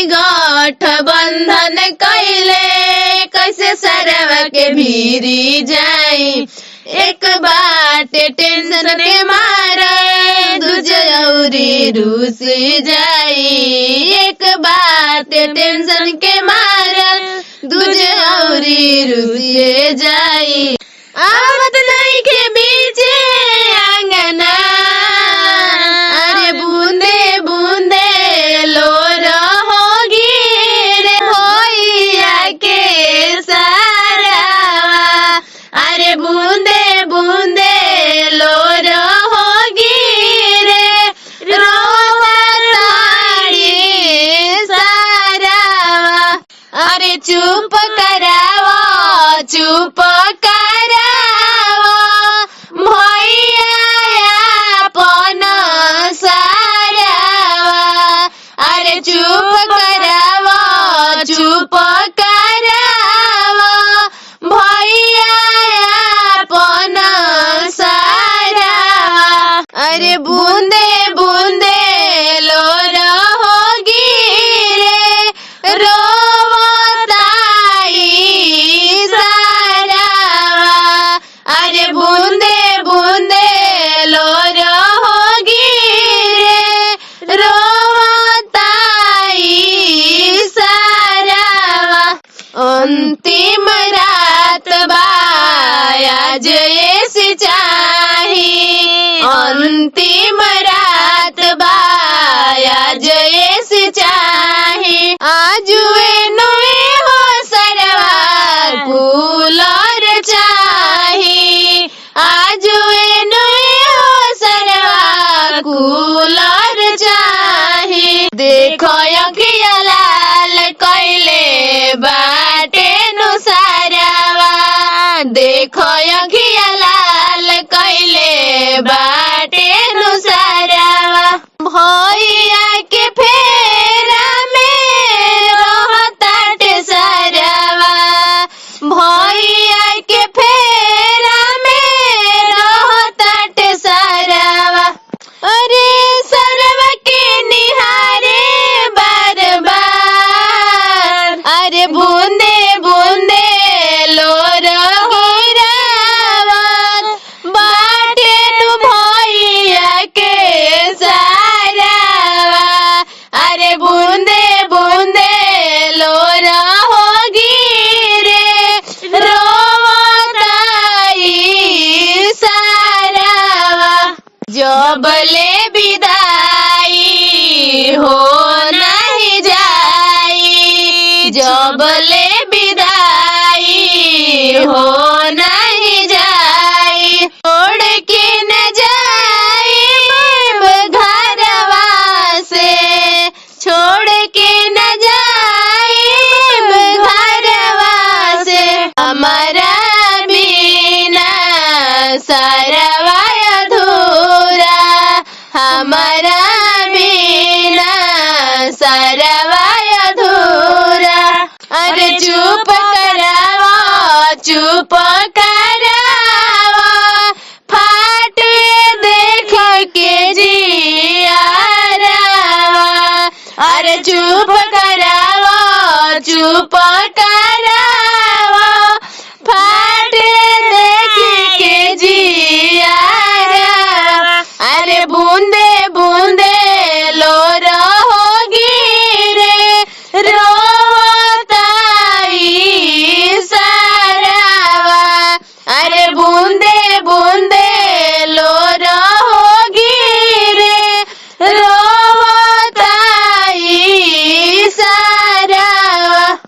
गठबंधन कैले कैसे सरवा के भीरी जाई। एक बाटे टेंशन के मारे दूजे औरी रूस जाई। एक बाटे टेंशन के मारे दूजे औरी रूस जाई। आवत नहीं के बीचे आंगना अरे बूंदे बूंदे लो रहोगी रे होइया के सारावा। अरे बूंदे बूंदे लो रहोगी रे रोवताड़ी सारावा। अरे चुप करावा चुप करावा भैया अपन सारावा। अरे चुप करावा चुप करावा भैया अपन सारावा। अरे बूंदे बूंदे लो रहोगी रे रोवताई सारावा। अरे बूंदे बूंदे लो रहोगी रे रोवताई सारावा। अंतिम रात बाज ऐसी चाही। अंतिम रात बाज ऐसी चाही। आजुए नुए हो सरवा कूलर चाही। आजुए नुए हो सरवा कूलर चाही। देखो अखिया लाल कैले बाटे नु सारावा। देखो अखिया लाल कैले बाटे नु सारावा। भैया के फेरा में रहताटे सारावा। भैया के फेरा में रहताटे सारावा। अरे सरवा के निहारे बार बार। अरे बूंदे बूंदे लो रहीरावा बाटे नु भैया के सारावा। अरे बूंदे बूंदे लो रहोगी रे रोवताई सारावा। जबले विदाई हो नहीं जाई। जबले विदाई हो नहीं जाई। छोड़ के न जाई घरवा से। छोड़ के न जाई घरवा से। हमारा बिना सरवा अधूरा। हमारा बिना सरवा अधूरा। अरे चुप करावा चुप करावा फाटे देख के जियारावा। अरे चुप करावा चुप करावा